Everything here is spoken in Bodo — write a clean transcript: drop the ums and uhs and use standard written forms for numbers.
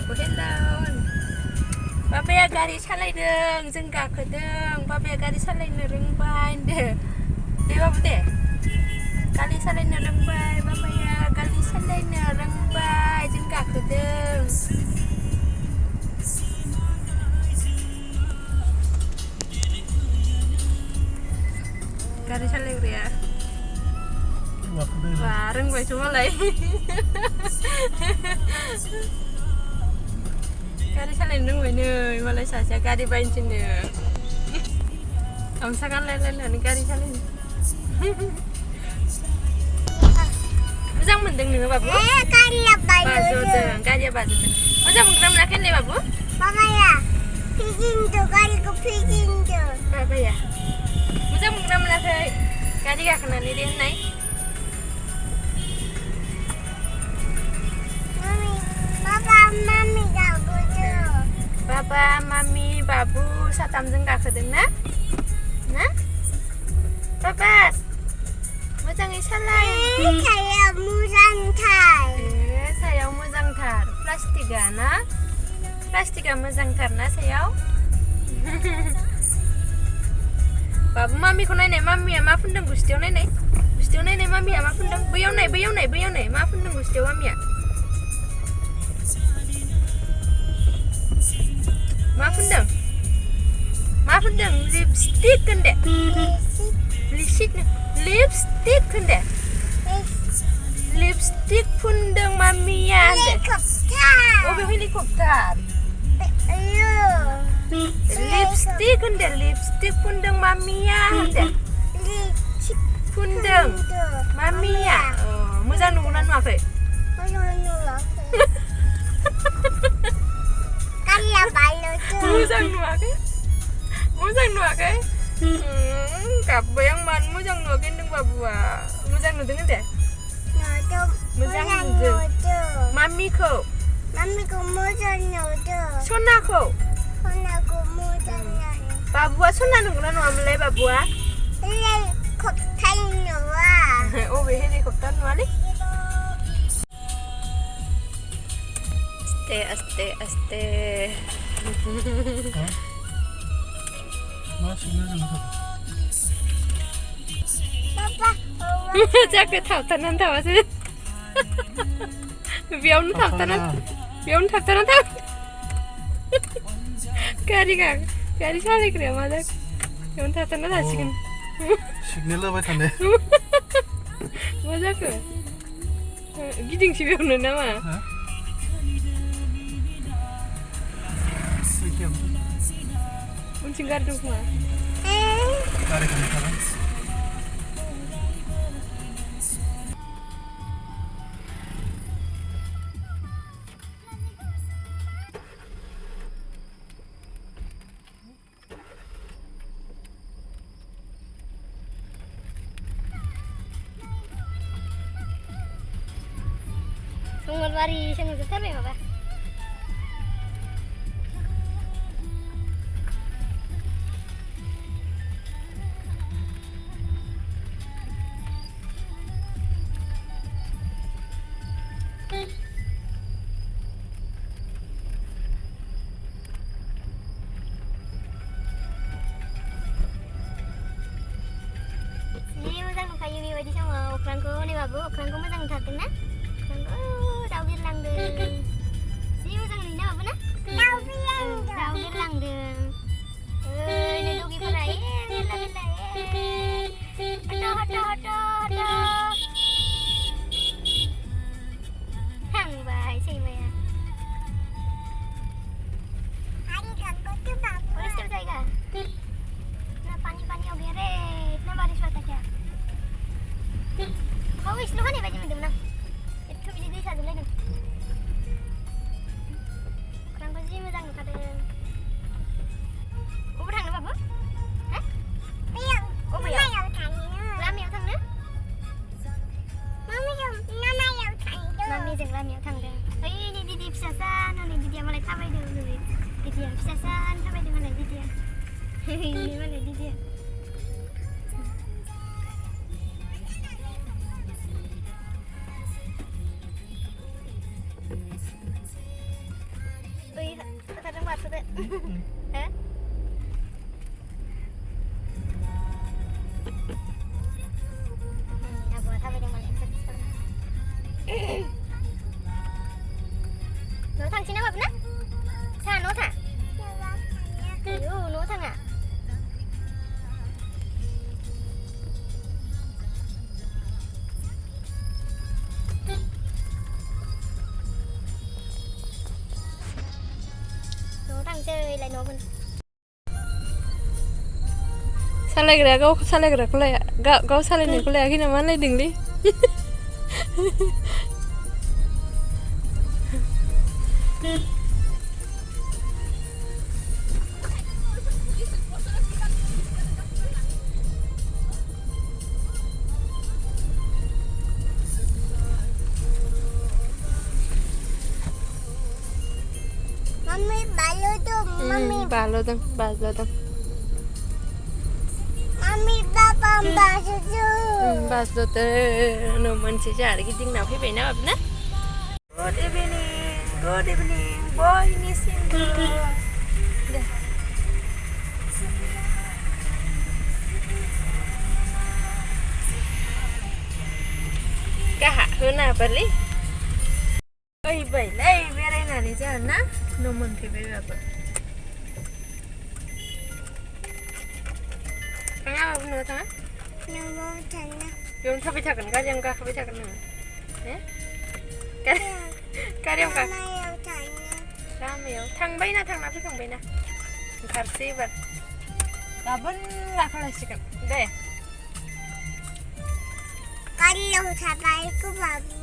बाबाखौ हेल' बाबाया गारि सालायदों जों गाखोदों बाबाया गारि सालायनो रोंबाय होनदो दे बाबु दे गारि सालायनो रोंबाय बाबाया गारि सालायनो रोंबाय जों गाखोदों गारि सालायग्राया wah रोंबायथ' मालाय गारि सालायनो रोंबाय नै मालाय सासेया गारि बायनोसैनो गामसा गानलायलायनानै गारि सालायनो मोजां मोनदों नोङो बाबु बाजौदों गारिया बाजौदों मोजां मोनग्रा मोनाखै होनलाय बाबु बाबाया फिदिंदो गारिखौ फिदिंदो बाबाया मोजां मोनग्रा मोनाखै गारि गाखोनानै दे होननाय Papa, Mami, Babu, satamजों गाखोदों ना? ना? Papa, मोजाङै सालाय. सायाव मोजांथार. सायाव मोजांथार. प्लास्टिकआ ना? प्लास्टिकआ मोजांथार ना सायाव? Babu, Mamiखौ नायनाय मामिया मा फुनदों गुस्थियाव नायनाय? गुस्थियाव नायनाय मामिया मा फुनदों? बैयाव नाय मा फुनदों गुस्थियाव मामिया? मा फुनदों? मा फुनदों? लिपस्टिक होनदे लिपस्टिक होनदे लिपस्टिक फुनदों मामिया होनदे अबे helicopter lipstick होनदे lipstick फुनदों Mamiya होनदे फुनदों Mamiya मोजां नुगोना नुवाखै मोजां नुवाखै गाब्बाय आं मानो मोजां नुवाखै होनदों बाबुआ मोजां नुदों होनदे मोजां नुदों मामिखौ मोजां नुदों सनाखौ मोजां नुदों बाबुआ सना नंगौना नङामोनलाय बाबुआ हेलिकप्टार नुवा अबे हेलिकप्टार नुवालै aste जाखो थाबथानानै थाबासो बेयावनो थाबथानानै थाब गारि सालायग्राया मा जाखो बेयावनो थाबथाना थासिगोन सिगनेल होबाय थानो मा जाखो गिदिंसै बेयावनो नामा उनथिं गारि दं खोमा गारिखौनो थाबाय Sungguh jotarnya apa? Ini mo장 kayu di sama ukrangku nih babu, ukrangku mo장 tatin na? Daw girlangdeng. Ini mo장 ini apa na? Daw girlangdeng. Ini dugi parai, bela. Hado. Hang bai sih maya. Hari kamu tuh babu. Boleh stop saya? Na pani ogere. Na baris wata kya? Kau islo kan ya baju mendem na? Itu bisa di sana lagi. Kurang baju mo장 kada. Kau berang apa bu? Hah? Bayang. Oh bayang. Lam yang thang na? Mami jom. Nama yang thang tu. Mami jeng lam yang thang tu. Ini di pisasan. Ini dia malah thamai dulu. Di dia pisasan thamai di mana di dia. Ini mana di dia. Aku tahu yang mana nó thằng xin nó bập nè thằng nó thằng nó thằng à nó thằng chơi lại nó bên Salagra kau salagra kau leh kau salin kau leh akhirnya mana dingli mami balo dong mami balo dong mami papa balo dong bas dote no man si jar giting na phi na bab na good evening boy missing kaha huna bali oi bai lai bere na ni jar na no man phi bab Tengah apa menurut tengah? Nomor sana. Yung sabi takan ka, yung kakabi takan na. Eh? Kariam ka? Mayo sana. Kami yo. Thang bay na, thang napi thang bay na. Karsi bar. Kabun nga ko lang sikat. Deh. Kalau sampai ku babu.